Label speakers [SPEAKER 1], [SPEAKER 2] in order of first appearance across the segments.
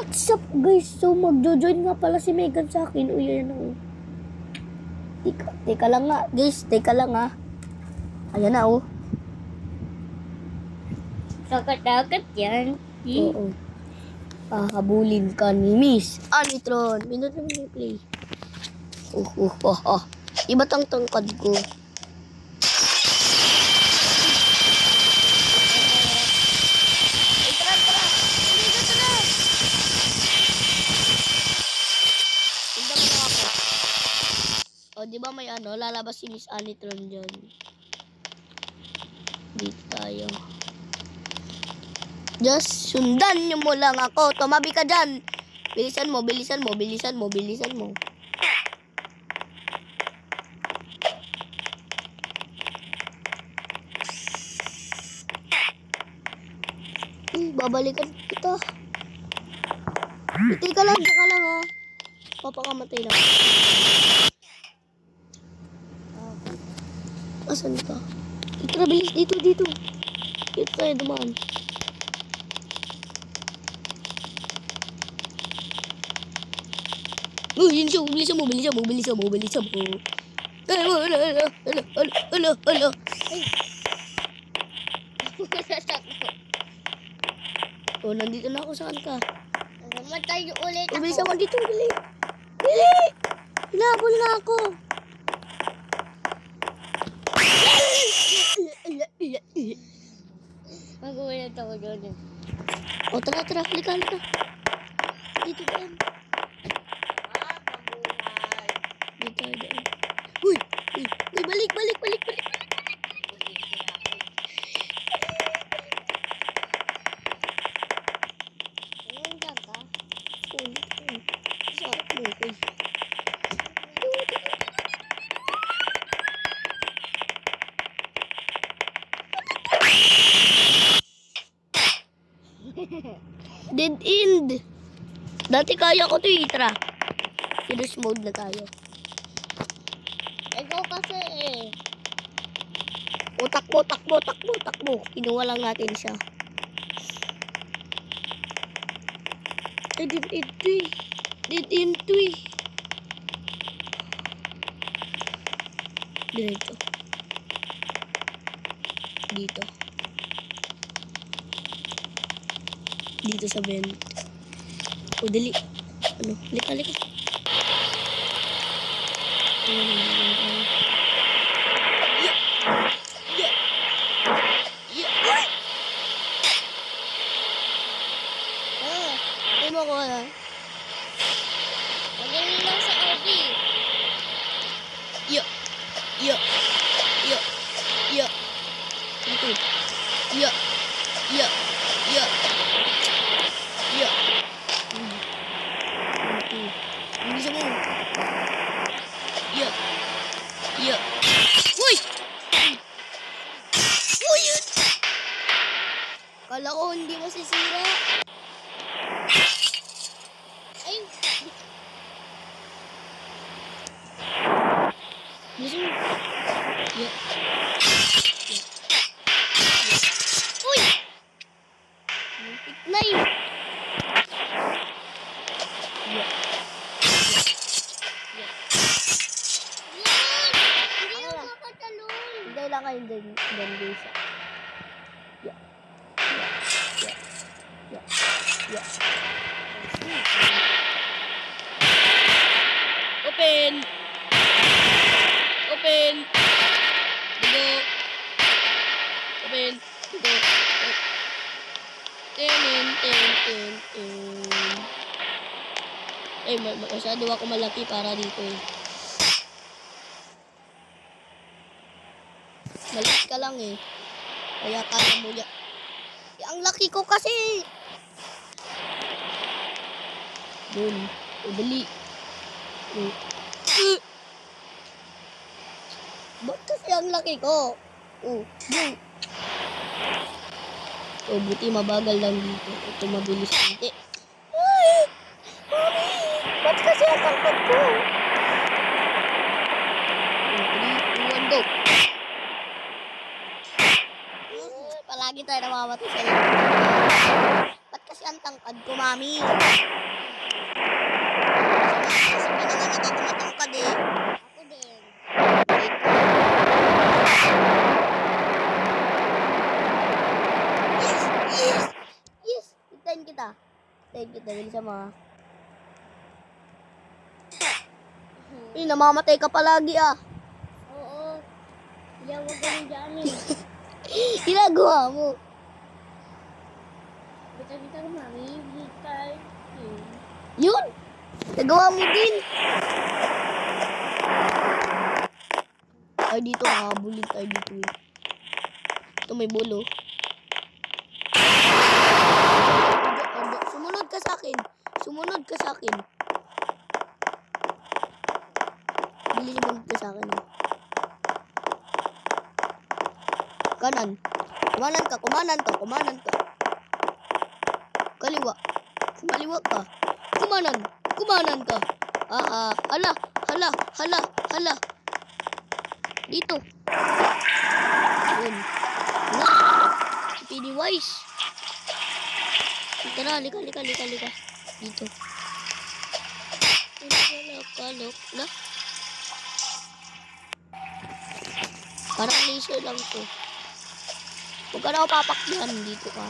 [SPEAKER 1] What's up guys? So magjo-join nga pala si Megan sa akin. Uy, ayan o. Teka lang nga guys. Teka lang ha. Ayan na o.
[SPEAKER 2] Sakat-sakat yan.
[SPEAKER 1] Oo. Habulin ka ni Miss Anitron. Minute naman yung play. Iba tang tangkad ko. O, di ba may ano, lalabas si Miss Anitron dyan. Dito tayo. Just sundan nyo mo lang ako. Tumabi ka dyan. Bilisan mo, bilisan mo, bilisan mo, bilisan mo. Babalikan kita. Teka lang, saka lang ha. Papakamatay lang. Asan ka? Tara, bilis. Dito. Dito tayo dumaan. Yun siya. Bilisan mo. Ala. Oh, nandito na ako. Saan ka?
[SPEAKER 2] Namatay ulit ako.
[SPEAKER 1] Bilisan mo dito. Bili. Hinabol na ako.
[SPEAKER 2] Magulat ako doon.
[SPEAKER 1] O, tara. Halika. Dito daan. Dito daan. Uy, balik.
[SPEAKER 2] Nandiyan ka?
[SPEAKER 1] Sarap mo ko. Dead end. Dati kaya ko to tara. Serious mode na tayo.
[SPEAKER 2] Ikaw kasi
[SPEAKER 1] Takbo. Kinuha lang natin siya. Ay, dead end to eh. Diretso. Dito sa vent. O, dali. Ano? Halika. Ay mo ko na.
[SPEAKER 2] magaling lang sa RV.
[SPEAKER 1] Dito. Bisa mo. Uy! Kala ko hindi masisira.
[SPEAKER 2] Ay!
[SPEAKER 1] Bisa mo. Uy! Muntik na yun.
[SPEAKER 2] Hindi ako makatalon.
[SPEAKER 1] Hintay lang kayo dyan guys. Open. Digo. Open. Digo. Ten. Eh, masyado ako malaki para dito eh. Maliit ka lang eh. Kaya kaya mo yan. Eh, ang laki ko kasi. Doon. Dali. Ba't kasi ang laki ko? Doon. Buti mabagal lang dito. Ito mabilis hindi. Ay! Mami! Ba't kasi ang tangkad ko? 3, 2, 1, go! Palagi tayo namamatay sa iyo. Ba't kasi ang tangkad ko, mami. Kasi pinanganak ako matangkad eh.
[SPEAKER 2] Ako din.
[SPEAKER 1] Wait. Yes! Yes! Yes! Hintayin kita. Bilisan mo ha. Eh, namamatay ka palagi ah.
[SPEAKER 2] Oo. Hindi ako ganun dyan eh.
[SPEAKER 1] Ginagawa mo.
[SPEAKER 2] Bita-bita ko, mami. Bita.
[SPEAKER 1] Yun! Nagawa mo din. Ay, dito nakabulin tayo dito eh. Ito may bolo. Sumunod ka sa akin. Sumunod ka sa akin. Sumunod ka sa akin. Kanan. Kumanan ka, kumanan ka, kumanan ka. Kaliwa. Kumaliwa ka. Kumanan. Kumanan ka. Hala. Hala. Hala. Hala. Dito. Yun. Pennywise. Tara, lika. Dito. Kalok. Na. Parang laser lang to. Huwag ka na ako papakyan. Dito ka.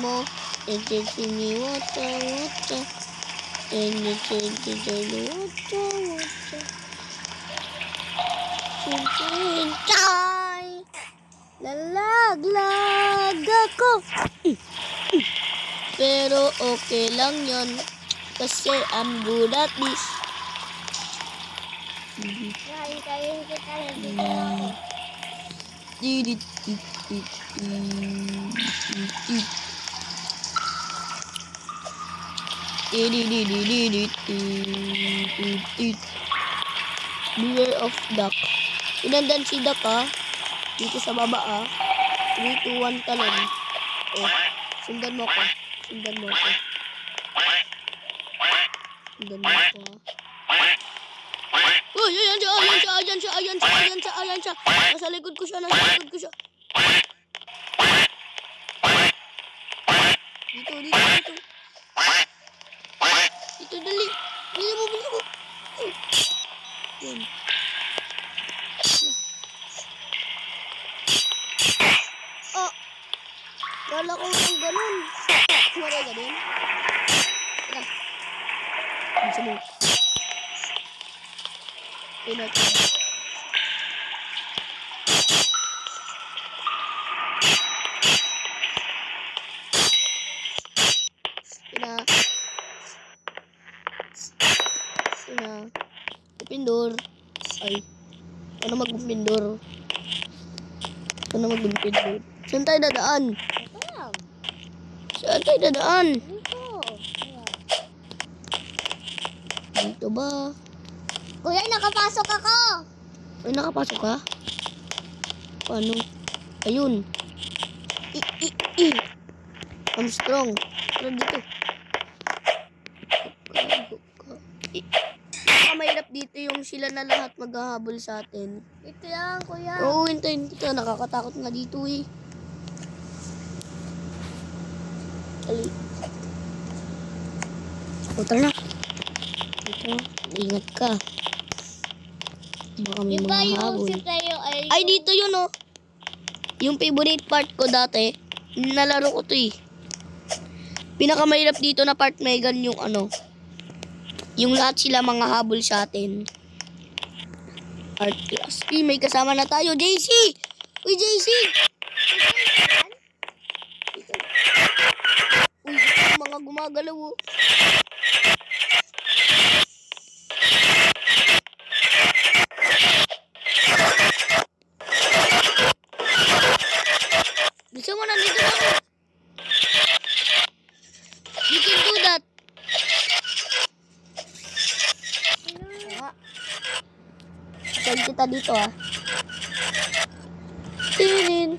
[SPEAKER 1] Mo. Lalaglag ako. Pero okay lang yun. Kasi I'm good at this.
[SPEAKER 2] Hintayin kita. Nandito na ako.
[SPEAKER 1] Beware of duck. Pinandan si duck ah. Dito sa baba ah. 3, 2, 1 talon. Oh, sundan mo ko. Sundan mo ko. Sundan mo ko ah. Oh, ayan siya. Nasa likod ko siya. Dito. Dito, dali. Bili mo. Yan. Oh. Kala ko lang ganun. Wala ganun. Tara. Bisa mo. Pinatay. Pindor. Ay. Ano magpindor? Saan tayo dadaan? Dito ba?
[SPEAKER 2] Kuya, nakapasok ako.
[SPEAKER 1] Ay, nakapasok ka? Paano? Ayun. I'm strong. Tara dito. Mahirap dito yung sila na lahat maghahabol sa atin.
[SPEAKER 2] Ito lang, kuya.
[SPEAKER 1] Oo, hintayin kita. Nakakatakot nga dito eh. Ali. O, tara na. Dito, ingat ka. Baka may
[SPEAKER 2] Diba
[SPEAKER 1] mga
[SPEAKER 2] yung
[SPEAKER 1] habol.
[SPEAKER 2] si tayo
[SPEAKER 1] Ay, dito yun oh. Yung favorite part ko dati, nalaro ko to eh. Pinakamahirap dito na part, Megan, yung ano. Yung lahat sila mga habol sa atin. Art class. May kasama na tayo. JC! Uy, JC! Uy, ito mga gumagalaw oh. Bisa mo, nandito na ako. You can do that. Tag kita dito ah. Tin.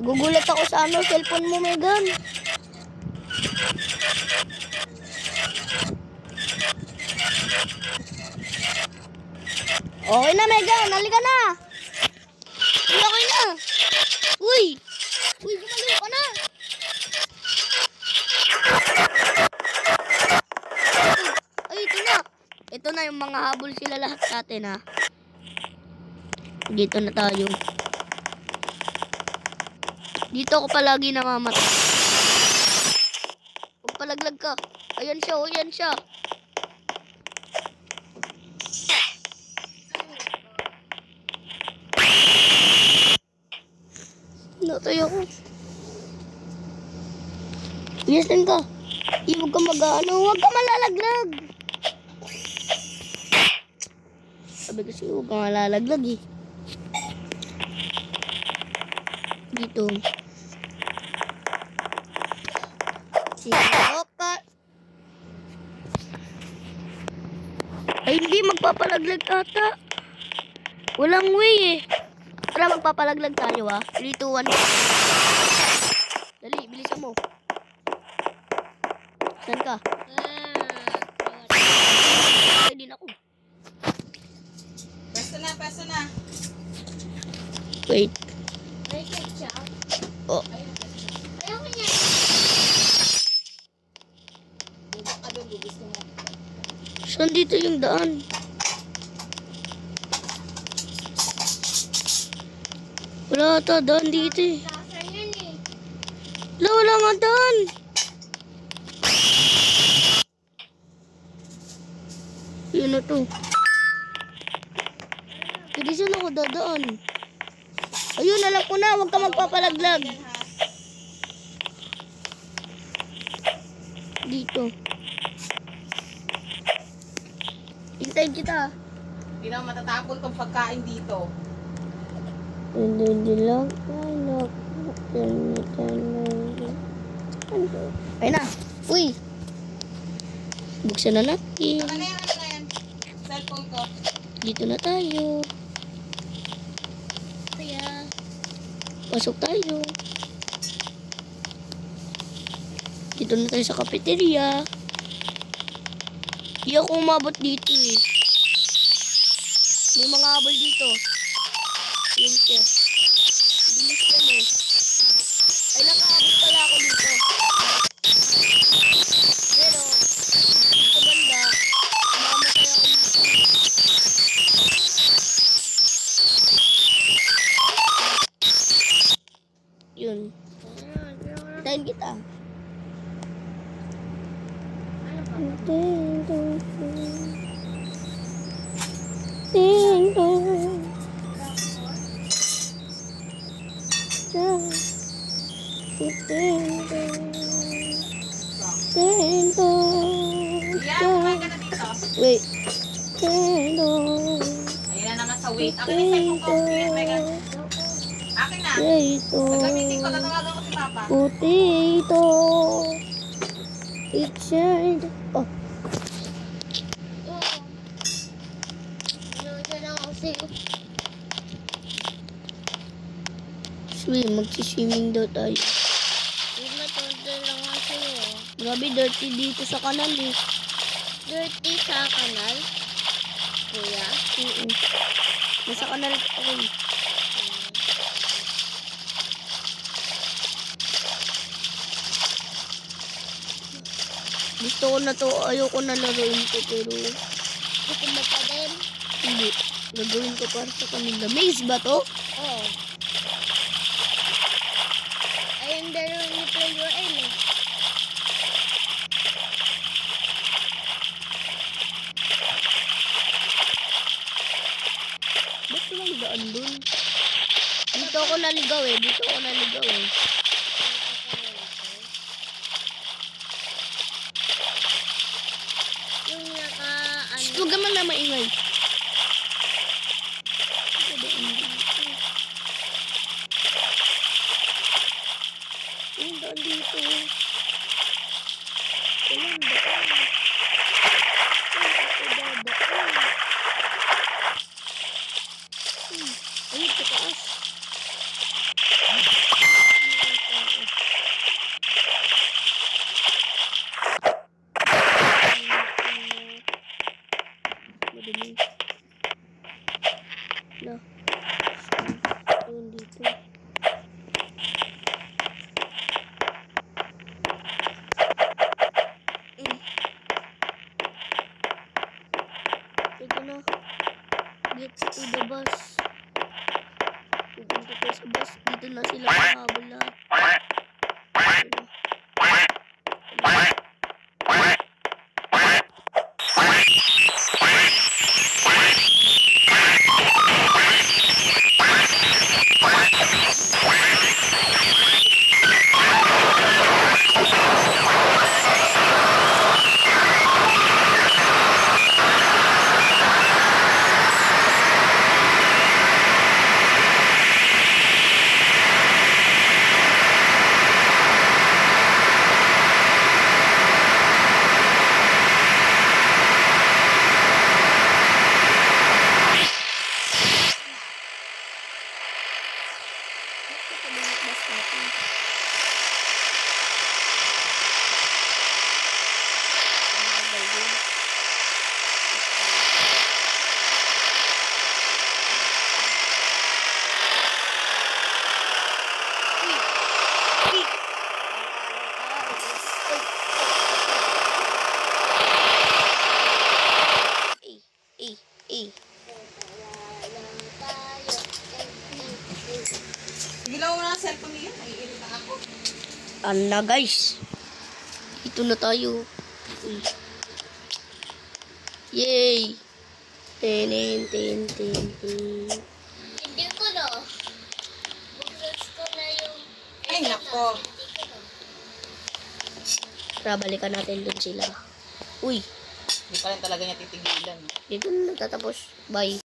[SPEAKER 1] Gugulat ako sa ano, cellphone mo, Megan. Okay na, Megan. Halika na. Uy, okay na. Uy. Uy, gumalaw ka na. Ay, ito na. Ito na yung mga habol sila lahat sa atin, ha. Dito na tayo. Dito ako palagi namamatay. Huwag palaglag ka. Ayan siya, oh, ayan siya. Natay ako. Yasin ka. Huwag ka mag-ano. Huwag ka malalaglag. Sabi kasi huwag ka malalaglag eh. Dito. Sino ka? Ay, hindi. Magpapalaglag ata. Walang way eh. Tara, magpapalaglag tayo ah. 3, 2, 1. Dali, bilisan mo. Saan ka? Ay, din ako.
[SPEAKER 3] Pwesto na.
[SPEAKER 1] Wait.
[SPEAKER 2] May ketchup.
[SPEAKER 1] Oh.
[SPEAKER 2] Ayoko niya.
[SPEAKER 3] Bubak ka doon, gusto mo.
[SPEAKER 1] Saan dito yung daan? Wala ata daan dito eh.
[SPEAKER 2] Sasar yan eh.
[SPEAKER 1] Wala nga daan. Yun na to. Hindi saan ako dadaan. Ayun, alam ko na. Huwag ka magpapalaglag. Dito. Hintayin kita.
[SPEAKER 3] Hindi na matatapon tong pagkain dito.
[SPEAKER 1] Hindi lang. Ayun na. Uy. Buksan na natin.
[SPEAKER 3] Ano na yan? Cellphone ko.
[SPEAKER 1] Dito na tayo.
[SPEAKER 2] Kaya,
[SPEAKER 1] Pasok tayo. Dito na tayo sa cafeteria. Hindi ako umabot dito eh. May mga habol dito. Yun siya. Bilis yan eh. Ay, nakahabol pala ako dito. Pero, dito banda, makamatay ako dito. Yun. Tayin kita.
[SPEAKER 2] ano ba?
[SPEAKER 1] Ding dong. Ding dong. Ding dong. Ding dong.
[SPEAKER 3] Yan, kumain ka na dito.
[SPEAKER 1] Wait. Ding dong.
[SPEAKER 3] Ayan na naman sa wait. Akin na yung cellphone ko. Megan. Akin na. Gagamitin ko. Tatawagan ko si Papa.
[SPEAKER 1] Potato. It's shade. Oh,
[SPEAKER 2] Inuusan lang ako sa'yo.
[SPEAKER 1] magsiswimming daw tayo.
[SPEAKER 2] Huwag matuto lang ako sa'yo.
[SPEAKER 1] Grabe, dirty dito sa kanal eh.
[SPEAKER 2] Dirty sa kanal. Kuya.
[SPEAKER 1] Nasa kanal ako eh. Gusto ko na to, ayoko na laruin to, pero
[SPEAKER 2] Gusto mo pa din?
[SPEAKER 1] hindi. Gagawin ko para sa kanila. Maze ba to?
[SPEAKER 2] Oo. Ayun daro ni Playground eh.
[SPEAKER 1] Ba't walang daan dun? Dito ako naligaw eh. Dito ako naligaw eh.
[SPEAKER 2] Yung naka ano.
[SPEAKER 1] Huwag ka man na maingay. Yung daan dito. Walang daan. Saan ako dadaan? Ayun, sa taas. Doon na sila mahabol lahat.
[SPEAKER 3] Bilaw mo na ang cellphone niya. Naiirit na ako.
[SPEAKER 1] Ala guys. Ito na tayo. Uy. Yay! Tenen, ten, ten, ten.
[SPEAKER 2] Hindi ko na. Buklas ko na yung...
[SPEAKER 3] Ay, nako.
[SPEAKER 2] Hindi ko na.
[SPEAKER 1] Tara, balikan natin dun sila. Uy,
[SPEAKER 3] Hindi pa rin talaga niya titigilan.
[SPEAKER 1] dito na nagtatapos. Bye.